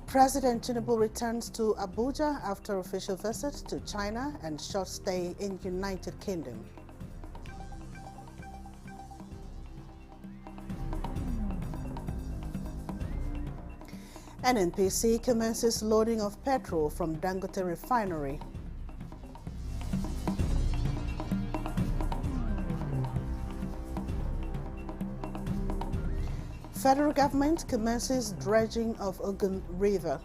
President Tinubu returns to Abuja after official visit to China and short stay in United Kingdom. NNPC commences loading of petrol from Dangote refinery. Federal government commences dredging of Ogun River.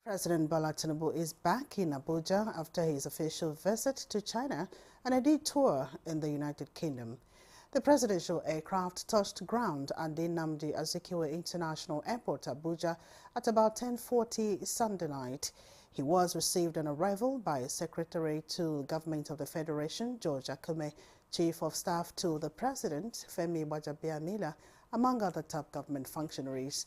President Bola Tinubu is back in Abuja after his official visit to China and a detour in the United Kingdom. The presidential aircraft touched ground at the Nnamdi Azikiwe International Airport, Abuja, at about 10:40 Sunday night. He was received on arrival by Secretary to Government of the Federation, George Akume, Chief of Staff to the President, Femi Gbajabiamila, among other top government functionaries.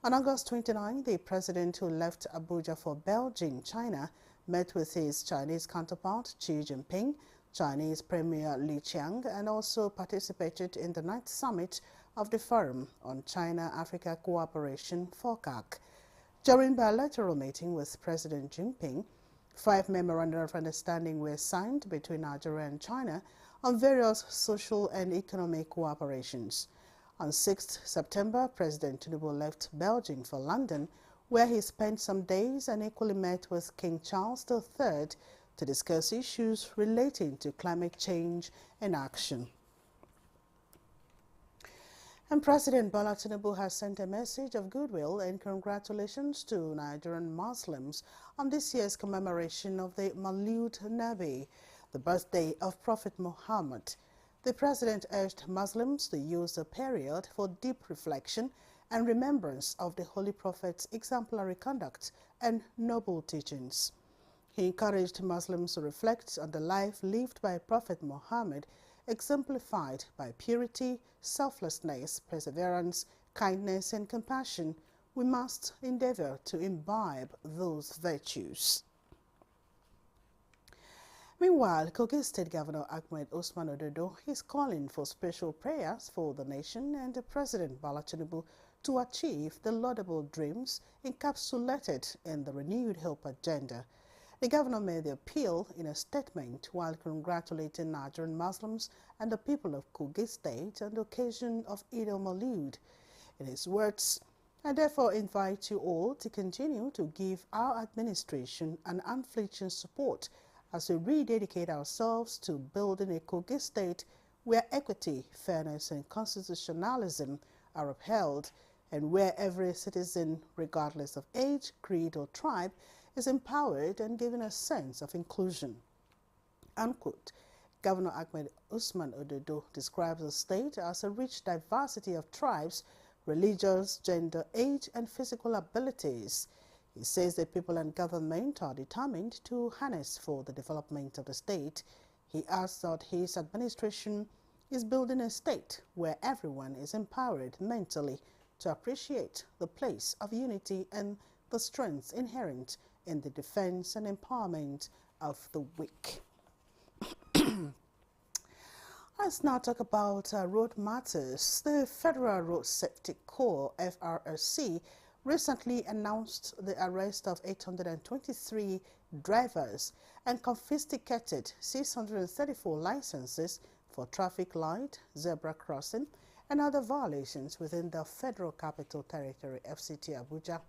On August 29, the president, who left Abuja for Beijing, China, met with his Chinese counterpart, Xi Jinping, Chinese Premier Li Qiang, and also participated in the 9th summit of the Forum on China-Africa Cooperation, FOCAC. During bilateral meeting with President Jinping, 5 memoranda of understanding were signed between Nigeria and China on various social and economic cooperations. On 6 September, President Tinubu left Beijing for London, where he spent some days and equally met with King Charles III to discuss issues relating to climate change and action. And President Bola Tinubu has sent a message of goodwill and congratulations to Nigerian Muslims on this year's commemoration of the Maulud Nabi, the birthday of Prophet Muhammad. The president urged Muslims to use the period for deep reflection and remembrance of the Holy Prophet's exemplary conduct and noble teachings. He encouraged Muslims to reflect on the life lived by Prophet Muhammad, exemplified by purity, selflessness, perseverance, kindness, and compassion. We must endeavor to imbibe those virtues. Meanwhile, Kogi State Governor Ahmed Usman Ododo is calling for special prayers for the nation and the President Bola Tinubu to achieve the laudable dreams encapsulated in the renewed hope agenda. The governor made the appeal in a statement while congratulating Nigerian Muslims and the people of Kogi State on the occasion of Eid al-Maulud. In his words, "I therefore invite you all to continue to give our administration an unflinching support as we rededicate ourselves to building a Kogi State where equity, fairness, and constitutionalism are upheld, and where every citizen, regardless of age, creed, or tribe, is empowered and given a sense of inclusion." Unquote. Governor Ahmed Usman Ododo describes the state as a rich diversity of tribes, religions, gender, age, and physical abilities. He says the people and government are determined to harness for the development of the state. He adds that his administration is building a state where everyone is empowered mentally to appreciate the place of unity and the strengths inherent in the defense and empowerment of the weak. Let's now talk about road matters. The Federal Road Safety Corps, FRSC, recently announced the arrest of 823 drivers and confiscated 634 licenses for traffic light, zebra crossing, and other violations within the Federal Capital Territory, FCT Abuja.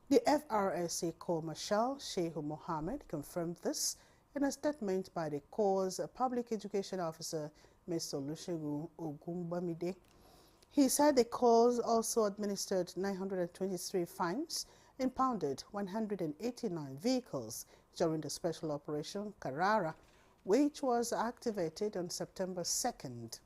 The FRSC Corps Marshal Shehu Mohammed confirmed this in a statement by the Corps' Public Education Officer, Mr. Olusegun Ogunbamide. He said the Corps also administered 923 fines, impounded 189 vehicles during the Special Operation Carrara, which was activated on September 2nd.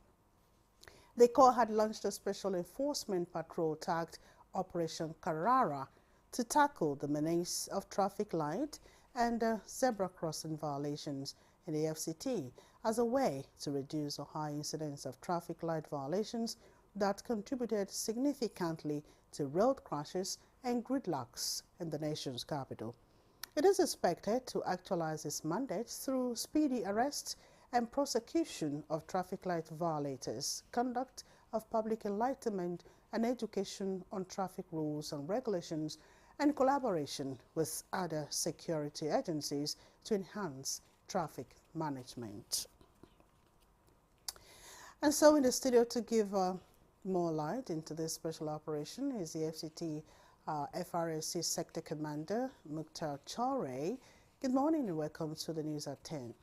The Corps had launched a special enforcement patrol tagged Operation Carrara to tackle the menace of traffic light and zebra crossing violations in the FCT, as a way to reduce the high incidence of traffic light violations that contributed significantly to road crashes and gridlocks in the nation's capital. It is expected to actualize its mandate through speedy arrest and prosecution of traffic light violators, conduct of public enlightenment and education on traffic rules and regulations, and collaboration with other security agencies to enhance traffic management. And so in the studio to give more light into this special operation is the FCT FRSC Sector Commander, Nta News24. Good morning and welcome to the news at 10.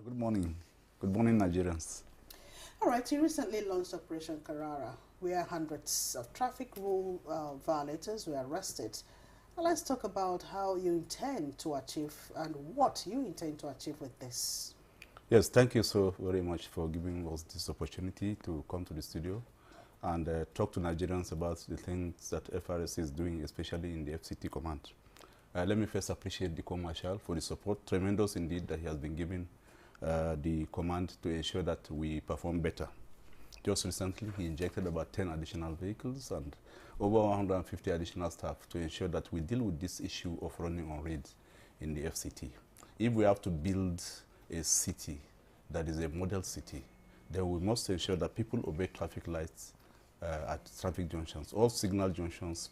Good morning. Good morning, Nigerians. All right, you recently launched Operation Carrara, where hundreds of traffic rule violators were arrested. Now let's talk about how you intend to achieve and what you intend to achieve with this. Yes, thank you so very much for giving us this opportunity to come to the studio and talk to Nigerians about the things that FRS is doing, especially in the FCT command. Let me first appreciate the Co-Marshal for the support, tremendous indeed, that he has been giving the command to ensure that we perform better. Just recently, he injected about 10 additional vehicles and over 150 additional staff to ensure that we deal with this issue of running on red in the FCT. If we have to build a city that is a model city, then we must ensure that people obey traffic lights at traffic junctions. All signal junctions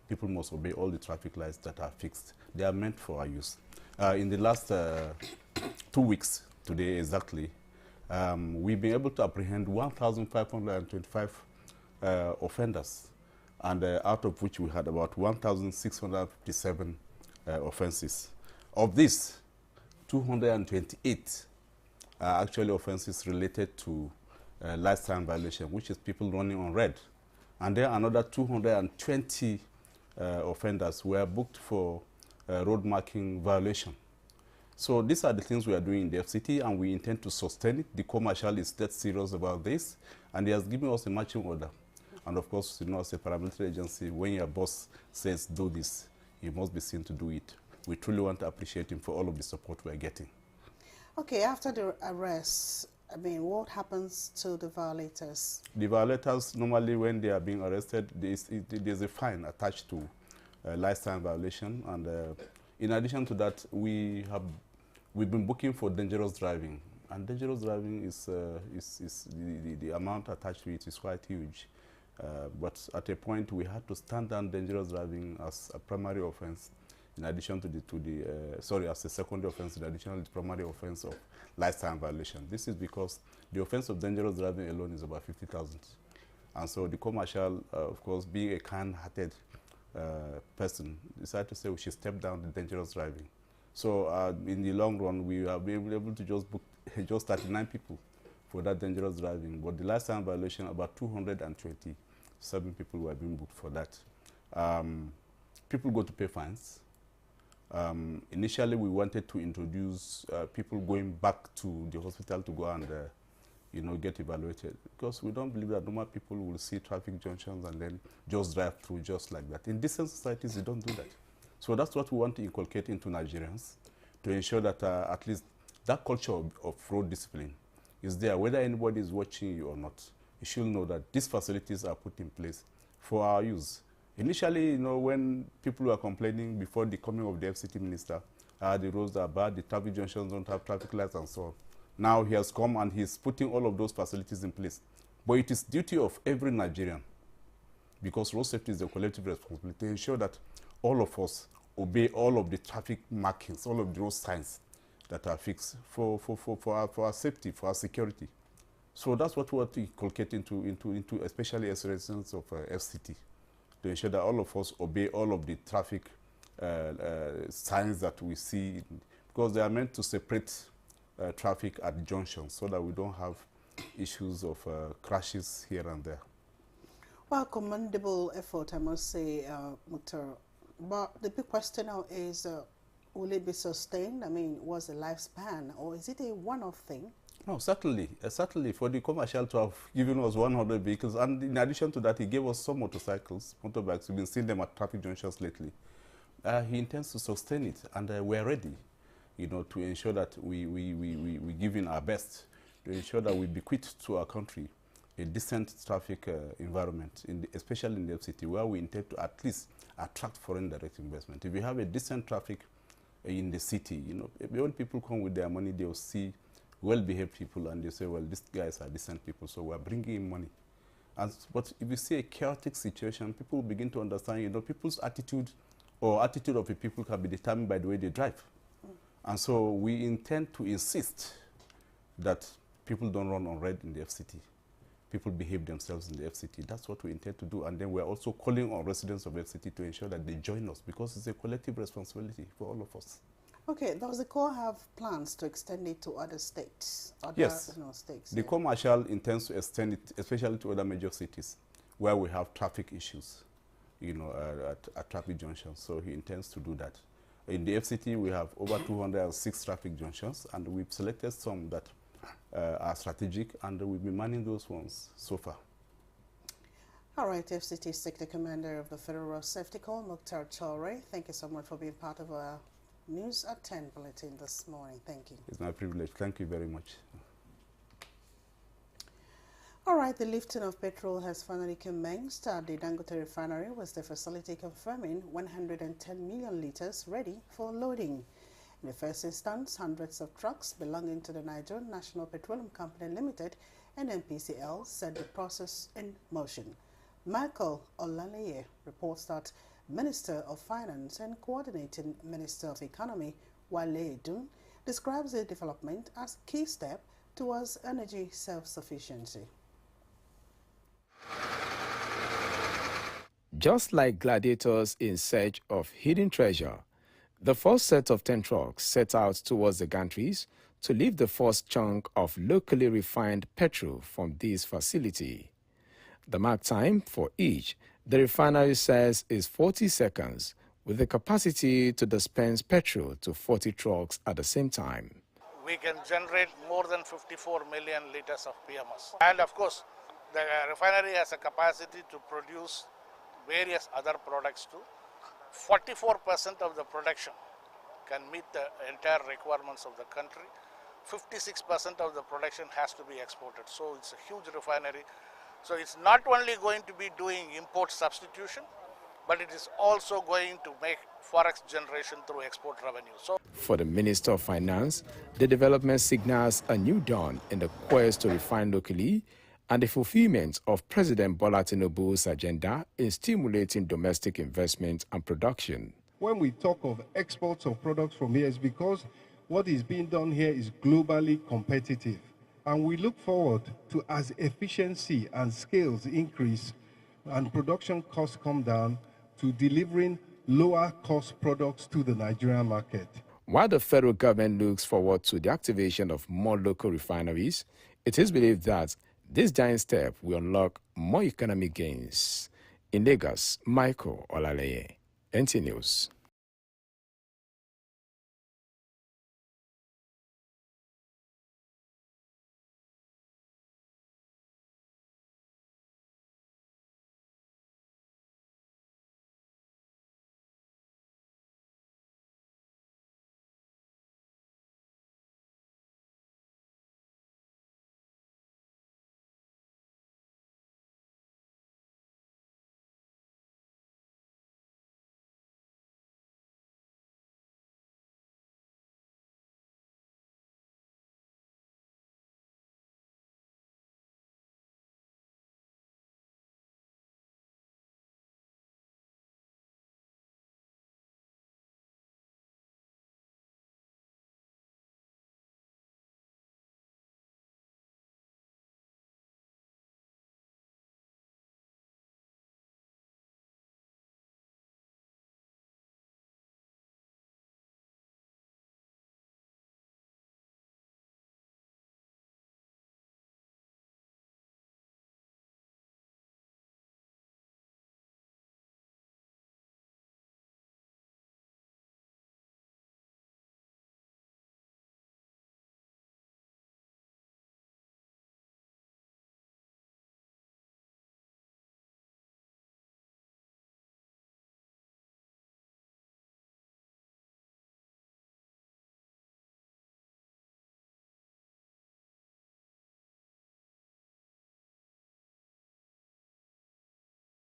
people must obey all the traffic lights that are fixed. They are meant for our use. In the last 2 weeks, today exactly, we've been able to apprehend 1,525 offenders, and out of which we had about 1,657 offenses. Of this, 228 are actually offenses related to lifetime violation, which is people running on red. And then another 220 offenders were booked for road marking violation. So these are the things we are doing in the FCT, and we intend to sustain it. The Co-Marshal is dead serious about this, and he has given us a marching order. And of course, you know, as a paramilitary agency, when your boss says do this, you must be seen to do it. We truly want to appreciate him for all of the support we are getting. Okay, after the arrests, I mean, what happens to the violators? The violators, normally when they are being arrested, there's a fine attached to lifetime violation. And in addition to that, we've been booking for dangerous driving. And dangerous driving is the amount attached to it is quite huge. But at a point, we had to stand down dangerous driving as a primary offense, in addition to as a secondary offense, in addition to the primary offense of lifetime violation. This is because the offense of dangerous driving alone is about 50,000. And so the Co-Marshal, of course, being a kind-hearted person, decided to say we should step down the dangerous driving. So in the long run, we have been able to just book just 39 people for that dangerous driving. But the lifetime violation, about 227 people were being booked for that. People go to pay fines. Initially, we wanted to introduce people going back to the hospital to go and get evaluated, because we don't believe that normal people will see traffic junctions and then just drive through just like that. In decent societies, you don't do that. So that's what we want to inculcate into Nigerians, to ensure that at least that culture of road discipline is there. Whether anybody is watching you or not, you should know that these facilities are put in place for our use. Initially, when people were complaining before the coming of the FCT minister, the roads are bad, the traffic junctions don't have traffic lights and so on. Now he has come and he's putting all of those facilities in place. But it is duty of every Nigerian, because road safety is a collective responsibility, to ensure that all of us obey all of the traffic markings, all of the road signs that are fixed for our safety, for our security. So that's what we want to inculcate into especially as residents of FCT, to ensure that all of us obey all of the traffic signs that we see, because they are meant to separate traffic at junctions so that we don't have issues of crashes here and there. Well, commendable effort, I must say, Nta. But the big question now is, will it be sustained? I mean, what's the lifespan, or is it a one-off thing? No, certainly. Certainly, for the Co-Marshal to have given us 100 vehicles, and in addition to that, he gave us some motorcycles, motorbikes. We've been seeing them at traffic junctions lately. He intends to sustain it, and we're ready, to ensure that we give in our best to ensure that we bequeath to our country a decent traffic environment, especially in the FCT, where we intend to at least attract foreign direct investment. If you have a decent traffic in the city, when people come with their money, they'll see well-behaved people and they say, well, these guys are decent people, so we're bringing in money. But if you see a chaotic situation, people begin to understand, people's attitude or attitude of the people can be determined by the way they drive. And so we intend to insist that people don't run on red in the FCT. People behave themselves in the FCT. That's what we intend to do. And then we're also calling on residents of FCT to ensure that they join us, because it's a collective responsibility for all of us. Okay, does the Corps have plans to extend it to other states? Yes. The Corps Marshal intends to extend it, especially to other major cities where we have traffic issues, at traffic junctions. So he intends to do that. In the FCT, we have over 206 traffic junctions, and we've selected some that are strategic, and we've been manning those ones so far. All right, FCT Sector Commander of the Federal Road Safety Corps, Mukhtar Chaure, thank you so much for being part of our News at 10 bulletin this morning. Thank you. It's my privilege. Thank you very much. All right, the lifting of petrol has finally commenced at the Dangote refinery, with the facility confirming 110 million litres ready for loading. In the first instance, hundreds of trucks belonging to the Nigerian National Petroleum Company Limited, NNPCL, set the process in motion. Michael Olaleye reports that Minister of Finance and Coordinating Minister of Economy, Wale Edun, describes the development as a key step towards energy self-sufficiency. Just like gladiators in search of hidden treasure, the first set of 10 trucks set out towards the gantries to lift the first chunk of locally refined petrol from this facility. The mark time for each, the refinery says, is 40 seconds, with the capacity to dispense petrol to 40 trucks at the same time. We can generate more than 54 million liters of PMS. And of course, the refinery has a capacity to produce various other products too. 44% of the production can meet the entire requirements of the country. 56% of the production has to be exported. So it's a huge refinery. So it's not only going to be doing import substitution, but it is also going to make forex generation through export revenue. So, for the Minister of Finance, the development signals a new dawn in the quest to refine locally and the fulfillment of President Bola Tinubu's agenda in stimulating domestic investment and production. When we talk of exports of products from here, it's because what is being done here is globally competitive. And we look forward to, as efficiency and scales increase and production costs come down, to delivering lower cost products to the Nigerian market. While the federal government looks forward to the activation of more local refineries, it is believed that this giant step will unlock more economic gains. In Lagos, Michael Olaleye, Nta News.